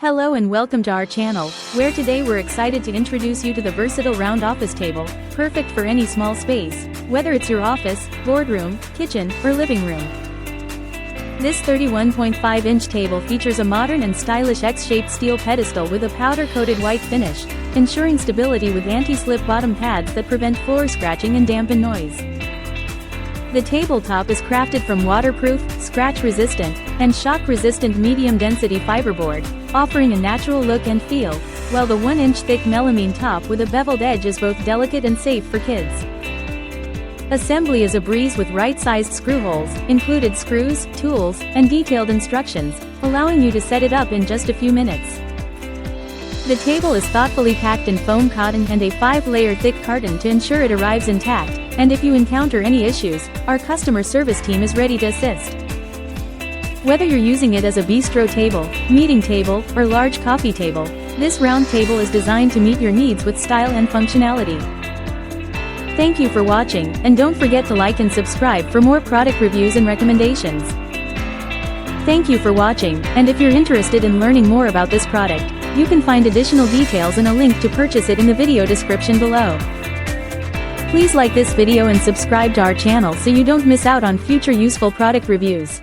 Hello and welcome to our channel, where today we're excited to introduce you to the versatile round office table, perfect for any small space, whether it's your office, boardroom, kitchen, or living room. This 31.5-inch table features a modern and stylish X-shaped steel pedestal with a powder-coated white finish, ensuring stability with anti-slip bottom pads that prevent floor scratching and dampen noise. The tabletop is crafted from waterproof, scratch-resistant, and shock-resistant medium-density fiberboard, offering a natural look and feel, while the 1-inch thick melamine top with a beveled edge is both delicate and safe for kids. Assembly is a breeze with right-sized screw holes, included screws, tools, and detailed instructions, allowing you to set it up in just a few minutes. The table is thoughtfully packed in foam cotton and a 5-layer thick carton to ensure it arrives intact, and if you encounter any issues, our customer service team is ready to assist. Whether you're using it as a bistro table, meeting table, or large coffee table, this round table is designed to meet your needs with style and functionality. Thank you for watching, and don't forget to like and subscribe for more product reviews and recommendations. Thank you for watching, and if you're interested in learning more about this product, you can find additional details and a link to purchase it in the video description below. Please like this video and subscribe to our channel so you don't miss out on future useful product reviews.